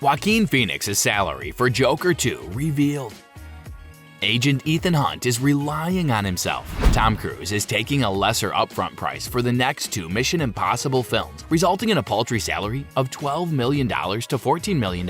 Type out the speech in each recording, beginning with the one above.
Joaquin Phoenix's salary for Joker 2 revealed. Agent Ethan Hunt is relying on himself. Tom Cruise is taking a lesser upfront price for the next 2 Mission Impossible films, resulting in a paltry salary of $12 million to $14 million.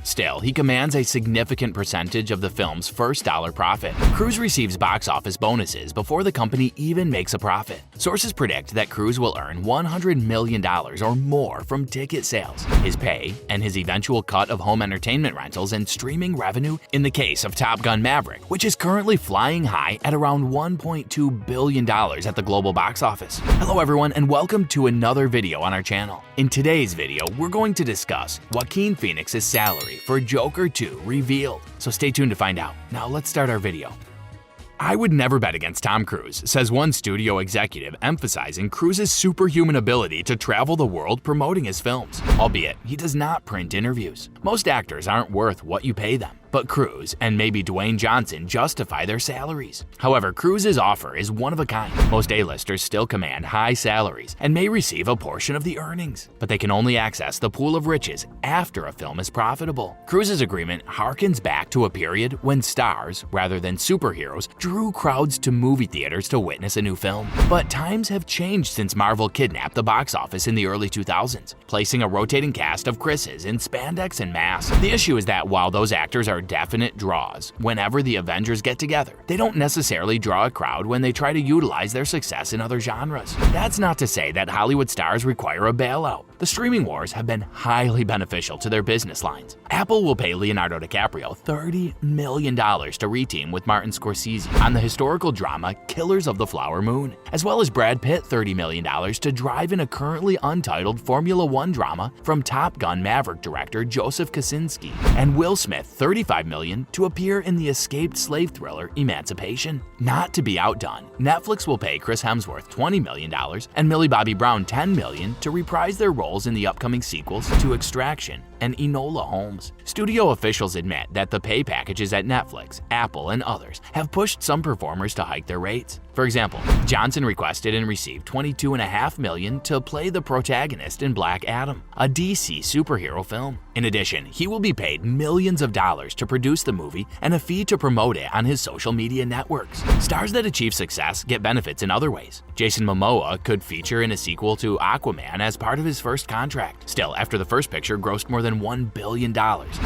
Still, he commands a significant percentage of the film's first dollar profit. Cruise receives box office bonuses before the company even makes a profit. Sources predict that Cruise will earn $100 million or more from ticket sales, his pay, and his eventual cut of home entertainment rentals and streaming revenue in the case of Top Gun: Maverick, which is currently flying high at around $1.2 billion at the global box office. Hello everyone, and welcome to another video on our channel. In today's video, we're going to discuss Joaquin Phoenix's salary for Joker 2 revealed, so stay tuned to find out. Now let's start our video. "I would never bet against Tom Cruise," says one studio executive, emphasizing Cruise's superhuman ability to travel the world promoting his films, albeit he does not print interviews. Most actors aren't worth what you pay them, but Cruise and maybe Dwayne Johnson justify their salaries. However, Cruise's offer is one of a kind. Most A-listers still command high salaries and may receive a portion of the earnings, but they can only access the pool of riches after a film is profitable. Cruise's agreement harkens back to a period when stars, rather than superheroes, drew crowds to movie theaters to witness a new film. But times have changed since Marvel kidnapped the box office in the early 2000s, placing a rotating cast of Chris's in spandex and masks. The issue is that while those actors are definite draws whenever the Avengers get together, they don't necessarily draw a crowd when they try to utilize their success in other genres. That's not to say that Hollywood stars require a bailout. The streaming wars have been highly beneficial to their business lines. Apple will pay Leonardo DiCaprio $30 million to reteam with Martin Scorsese on the historical drama Killers of the Flower Moon, as well as Brad Pitt $30 million to drive in a currently untitled Formula One drama from Top Gun: Maverick director Joseph Kosinski, and Will Smith $35 million to appear in the escaped slave thriller Emancipation. Not to be outdone, Netflix will pay Chris Hemsworth $20 million and Millie Bobby Brown $10 million to reprise their roles in the upcoming sequels to Extraction and Enola Holmes. Studio officials admit that the pay packages at Netflix, Apple, and others have pushed some performers to hike their rates. For example, Johnson requested and received $22.5 million to play the protagonist in Black Adam, a DC superhero film. In addition, he will be paid millions of dollars to produce the movie and a fee to promote it on his social media networks. Stars that achieve success get benefits in other ways. Jason Momoa could feature in a sequel to Aquaman as part of his first contract. Still, after the first picture grossed more than $1 billion,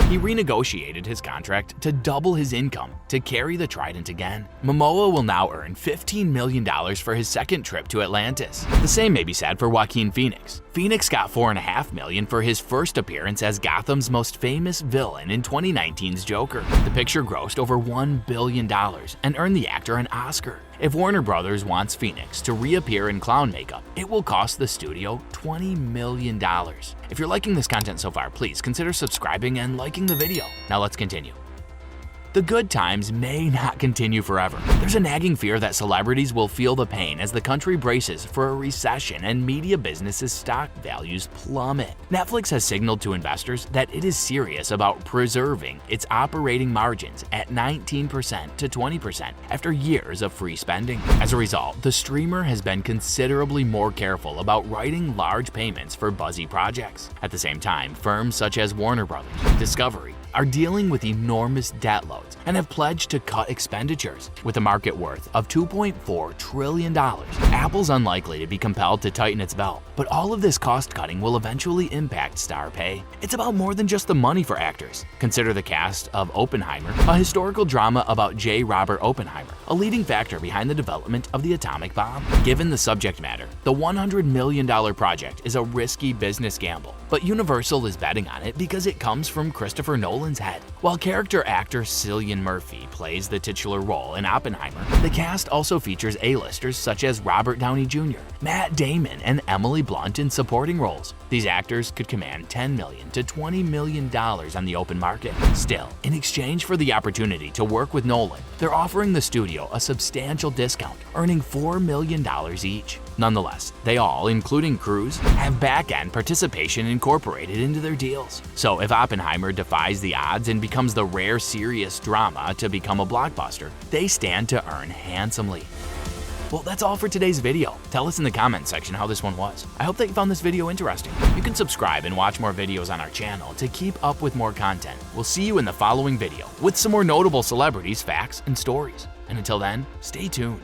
he renegotiated his contract to double his income to carry the trident again. Momoa will now earn $15 million for his second trip to Atlantis. The same may be said for Joaquin Phoenix. Phoenix got $4.5 million for his first appearance as Gotham's most famous villain in 2019's Joker. The picture grossed over $1 billion and earned the actor an Oscar. If Warner Brothers wants Phoenix to reappear in clown makeup, it will cost the studio $20 million. If you're liking this content so far, please consider subscribing and liking the video. Now let's continue. The good times may not continue forever. There's a nagging fear that celebrities will feel the pain as the country braces for a recession and media businesses' stock values plummet. Netflix has signaled to investors that it is serious about preserving its operating margins at 19% to 20% after years of free spending. As a result, the streamer has been considerably more careful about writing large payments for buzzy projects. At the same time, firms such as Warner Brothers, Discovery, are dealing with enormous debt loads and have pledged to cut expenditures. With a market worth of $2.4 trillion, Apple's unlikely to be compelled to tighten its belt, but all of this cost cutting will eventually impact star pay. It's about more than just the money for actors. Consider the cast of Oppenheimer, a historical drama about J. Robert Oppenheimer, a leading factor behind the development of the atomic bomb. Given the subject matter, the $100 million project is a risky business gamble, but Universal is betting on it because it comes from Christopher Nolan's head. While character actor Cillian Murphy plays the titular role in Oppenheimer, the cast also features A-listers such as Robert Downey Jr., Matt Damon, and Emily Blunt in supporting roles. These actors could command $10 million to $20 million on the open market. Still, in exchange for the opportunity to work with Nolan, they're offering the studio a substantial discount, earning $4 million each. Nonetheless, they all, including Cruise, have back-end participation incorporated into their deals. So if Oppenheimer defies the odds and becomes the rare serious drama to become a blockbuster, they stand to earn handsomely. Well, that's all for today's video. Tell us in the comments section how this one was. I hope that you found this video interesting. You can subscribe and watch more videos on our channel to keep up with more content. We'll see you in the following video with some more notable celebrities, facts, and stories. And until then, stay tuned.